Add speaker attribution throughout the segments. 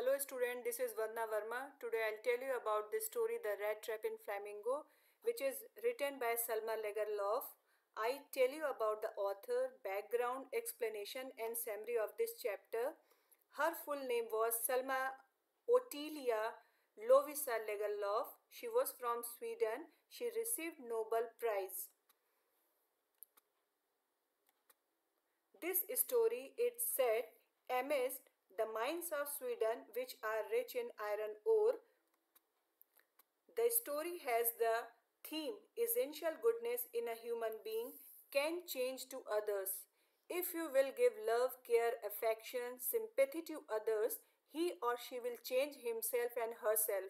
Speaker 1: Hello student, this is Vandana Verma. Today I'll tell you about the story The Rat Trap in Flamingo, which is written by Salma Lagerlof. I tell you about the author, background, explanation and summary of this chapter. Her full name was Salma Ottilia Lovisa Lagerlof. She was from Sweden. She received Nobel Prize. This story is set amidst the mines of Sweden, which are rich in iron ore. The story has the theme essential goodness in a human being can change to others. If you will give love, care, affection, sympathy to others, he or she will change himself and herself.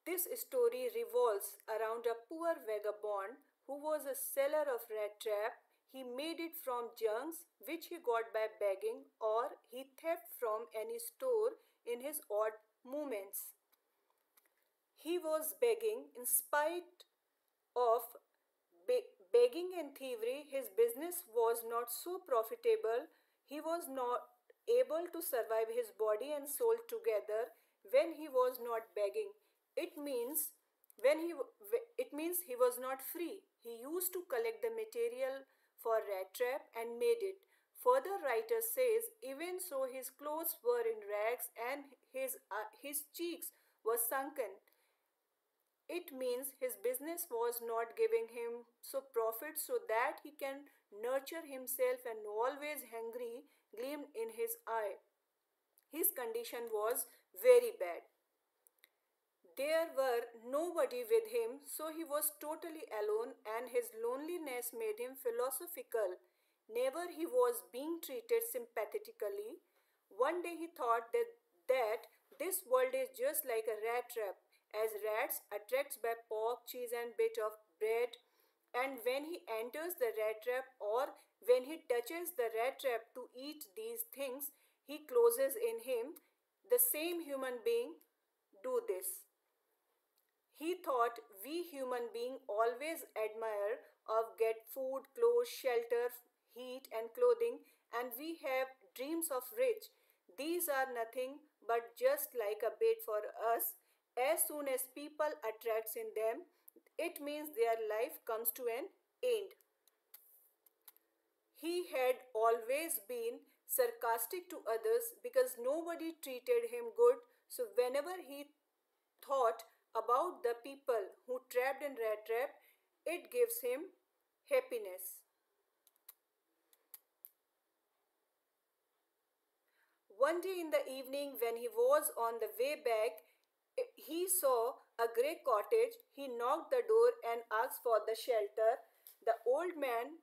Speaker 1: This story revolves around a poor vagabond who was a seller of rat trap. He made it from junks which he got by begging or he theft from any store in his odd moments. He was begging in spite of begging and thievery. His business was not so profitable. He was not able to survive his body and soul together when he was not begging. It means when he it means he was not free. He used to collect the material for rat trap and made it. Further writer says even so his clothes were in rags and his cheeks were sunken. It means his business was not giving him so profit so that he can nurture himself and always hungry gleamed in his eye. His condition was very bad. There were nobody with him, so he was totally alone, and his loneliness made him philosophical. Never he was being treated sympathetically. One day he thought that this world is just like a rat trap, as rats attracts by pork, cheese and bit of bread, and when he enters the rat trap or when he touches the rat trap to eat these things, he closes in him. The same human being do this. He thought we human beings always admire of get food, clothes, shelter, heat and clothing, and we have dreams of rich. These are nothing but just like a bait for us. As soon as people attracts in them, it means their life comes to an end. He had always been sarcastic to others because nobody treated him good, so whenever he thought about the people who trapped in rat trap, it gives him happiness. One day in the evening, when he was on the way back, he saw a grey cottage. He knocked the door and asked for the shelter. The old man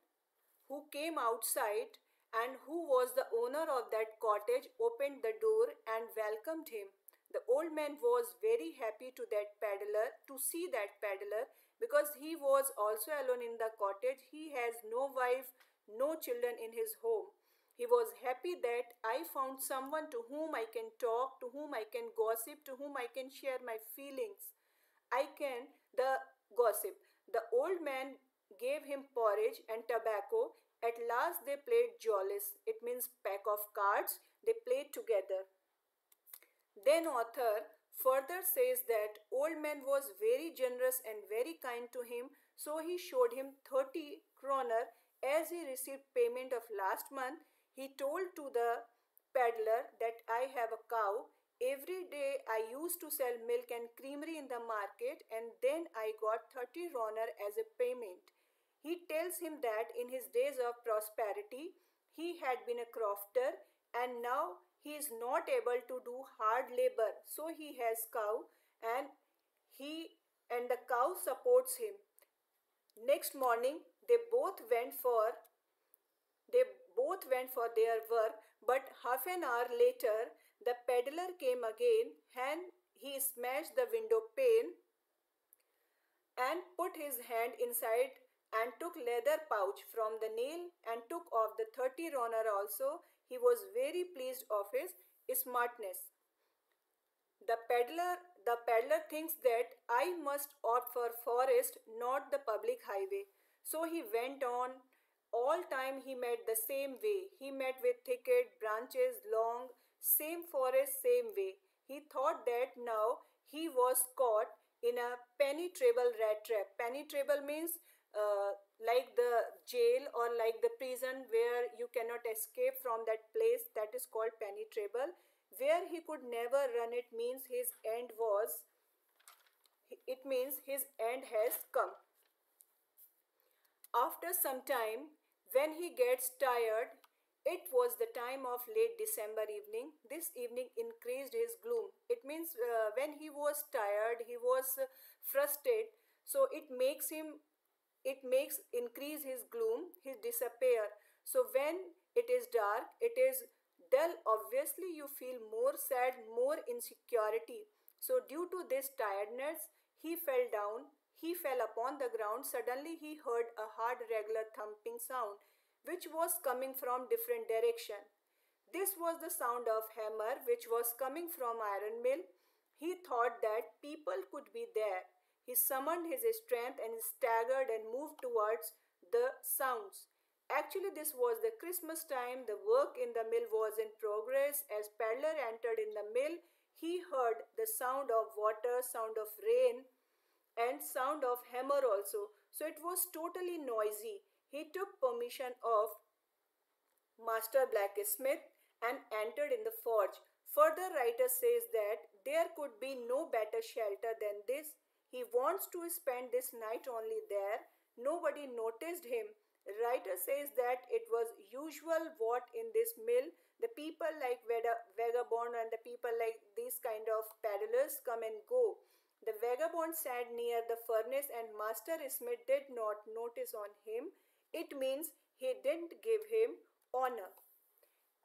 Speaker 1: who came outside and who was the owner of that cottage opened the door and welcomed him. The old man was very happy to see that peddler because he was also alone in the cottage. He has no wife, no children in his home. He was happy that I found someone to whom I can talk, to whom I can gossip, to whom I can share my feelings. The gossip. The old man gave him porridge and tobacco. At last they played jollies. It means pack of cards. They played together. Then author further says that old man was very generous and very kind to him, so he showed him 30 kroner as he received payment of last month. He told to the peddler that I have a cow. Every day I used to sell milk and creamery in the market and then I got 30 kroner as a payment. He tells him that in his days of prosperity he had been a crofter and now he is not able to do hard labor, so he has cow and he and the cow supports him. Next morning they both went for their work, but half an hour later the peddler came again and he smashed the window pane and put his hand inside and took leather pouch from the nail and took off the 30 kroner also. He was very pleased of his smartness. The peddler thinks that I must opt for forest, not the public highway. So he went on. All time he met the same way. He met with thicket, branches, long, same forest, same way. He thought that now he was caught in a penetrable rat trap. Penetrable means like the jail or like the prison where you cannot escape from that place, that is called penetrable. Where he could never run, it means his end was, it means his end has come. After some time, when he gets tired, it was the time of late December evening. This evening increased his gloom. It means when he was tired, he was frustrated. So it makes increase his gloom, he disappear. So when it is dark, it is dull. Obviously, you feel more sad, more insecurity. So due to this tiredness, he fell down. He fell upon the ground. Suddenly, he heard a hard, regular thumping sound, which was coming from different direction. This was the sound of hammer which was coming from iron mill. He thought that people could be there. He summoned his strength and staggered and moved towards the sounds. Actually, this was the Christmas time. The work in the mill was in progress. As Peddler entered in the mill, he heard the sound of water, sound of rain, and sound of hammer also. So it was totally noisy. He took permission of master blacksmith and entered in the forge. Further writer says that there could be no better shelter than this. He wants to spend this night only there. Nobody noticed him. Writer says that it was usual what in this mill the people like vagabond and the people like these kind of peddlers come and go. The vagabond sat near the furnace and Master Smith did not notice on him. It means he didn't give him honor.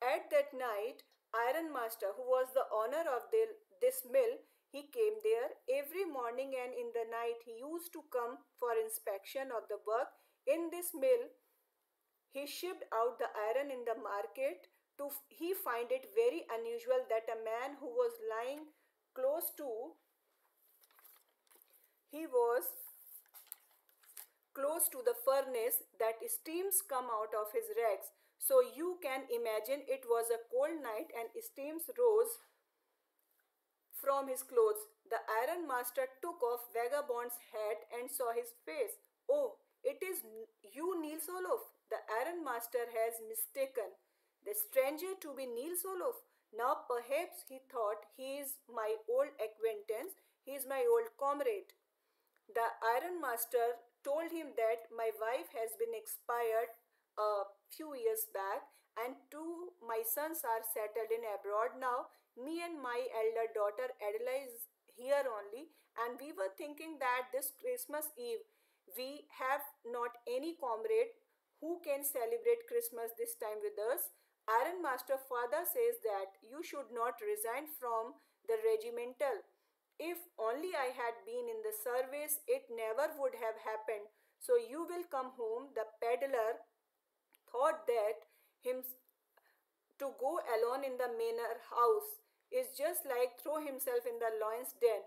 Speaker 1: At that night, Iron Master, who was the owner of this mill, he came there every morning and in the night he used to come for inspection of the work in this mill. He shipped out the iron in the market. He find it very unusual that a man who was lying close to he was close to the furnace that steams come out of his rags. So you can imagine it was a cold night and steams rose from his clothes. The iron master took off Vagabond's hat and saw his face. Oh, it is you, Niels Olof. The iron master has mistaken the stranger to be Niels Olof. Now perhaps he thought he is my old acquaintance, he is my old comrade. The iron master told him that my wife has been expired a few years back and two my sons are settled in abroad now. Me and my elder daughter Adela is here only, and we were thinking that this Christmas Eve we have not any comrade who can celebrate Christmas this time with us. Iron Master father says that you should not resign from the regimental. If only I had been in the service, it never would have happened. So you will come home. The peddler thought that him to go alone in the manor house is just like throw himself in the lion's den.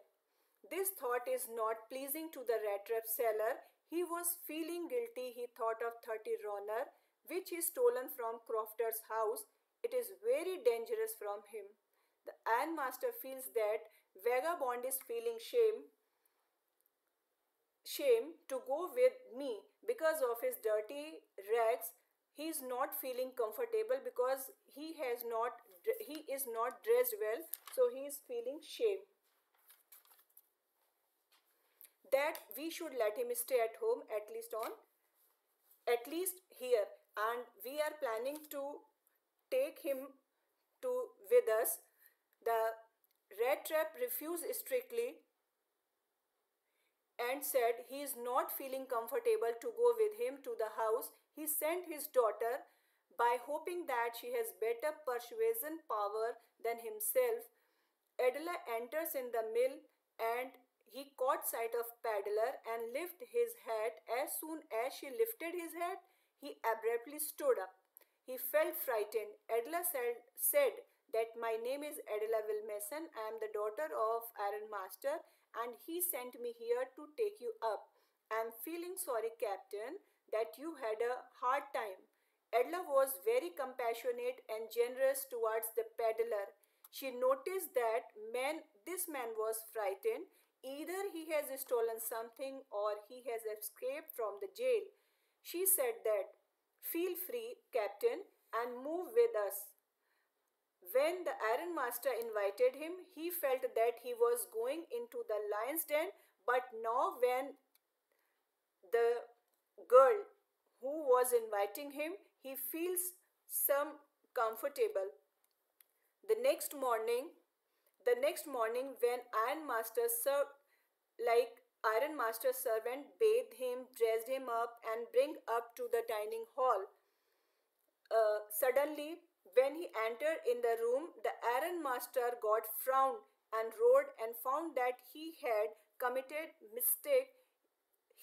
Speaker 1: This thought is not pleasing to the rat trap seller. He was feeling guilty. He thought of 30 roner, which is stolen from Crofter's house. It is very dangerous from him. The ironmaster feels that Vagabond is feeling shame to go with me because of his dirty rags. He is not feeling comfortable because he is not dressed well, so he is feeling shame that we should let him stay at home at least here, and we are planning to take him to with us. The rat trap refused strictly and said he is not feeling comfortable to go with him to the house. He sent his daughter by hoping that she has better persuasion power than himself. Adela enters in the mill and he caught sight of Paddler and lifted his hat. As soon as she lifted his hat, he abruptly stood up. He felt frightened. Adela said that my name is Adela Wilmason. I am the daughter of Iron Master and he sent me here to take you up. I am feeling sorry, Captain, that you had a hard time. Adela was very compassionate and generous towards the peddler. She noticed that this man was frightened. Either he has stolen something or he has escaped from the jail. She said that, "Feel free, Captain, and move with us." When the Iron Master invited him, he felt that he was going into the lion's den, but now when the girl who was inviting him, he feels some comfortable. The next morning, the next morning when Iron Master's servant bathed him, dressed him up, and bring up to the dining hall. Suddenly, when he entered in the room, the Iron Master got frowned and roared and found that he had committed mistake.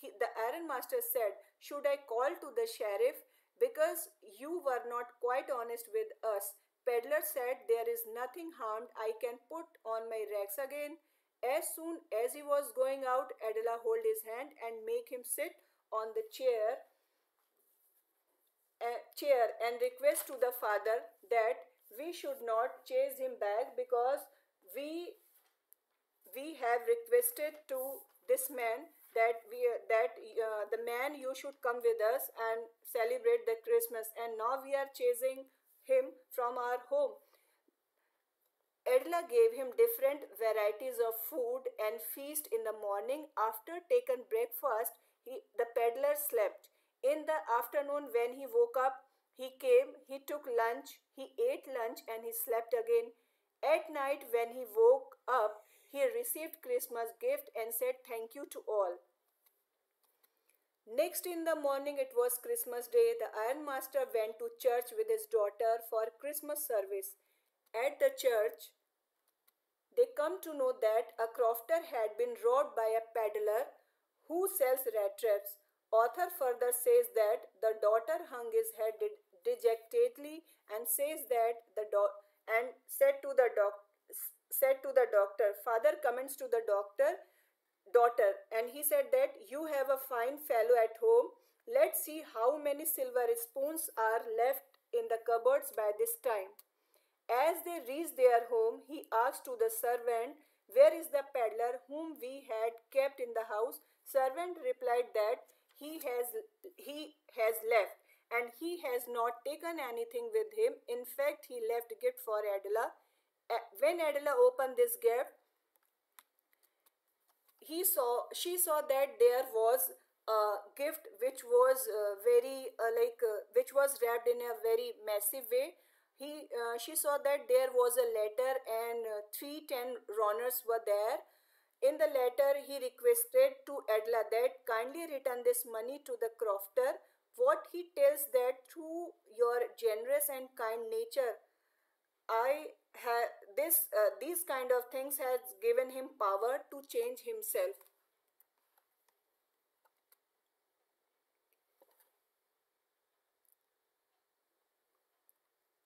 Speaker 1: The Iron Master said, "Should I call to the sheriff? Because you were not quite honest with us." Peddler said, "There is nothing harmed. I can put on my rags again." As soon as he was going out, Adela hold his hand and make him sit on the chair and request to the father that we should not chase him back, because we we have requested to this man that the man, you should come with us and celebrate the Christmas, and now we are chasing him from our home. Edla gave him different varieties of food and feast in the morning. After taken breakfast, the peddler slept. In the afternoon, when he woke up, he came, he took lunch, he ate lunch, and he slept again. At night, when he woke up, he received Christmas gift and said thank you to all. Next in the morning, it was Christmas Day. The Iron Master went to church with his daughter for Christmas service. At the church, they come to know that a crofter had been robbed by a peddler who sells rat traps. Author further says that the daughter hung his head dejectedly and says that and said to the doctor. Father comments to the daughter, and he said that, "You have a fine fellow at home. Let's see how many silver spoons are left in the cupboards by this time." As they reached their home, he asked to the servant, "Where is the peddler whom we had kept in the house?" Servant replied that he has left, and he has not taken anything with him. In fact, he left gift for Adela. When Adela opened this gift, she saw that there was a gift which was which was wrapped in a very massive way. She saw that there was a letter, and 3 10 runners were there. In the letter, he requested to Adela that kindly return this money to the crofter. What he tells that, through your generous and kind nature, I have these kind of things has given him power to change himself.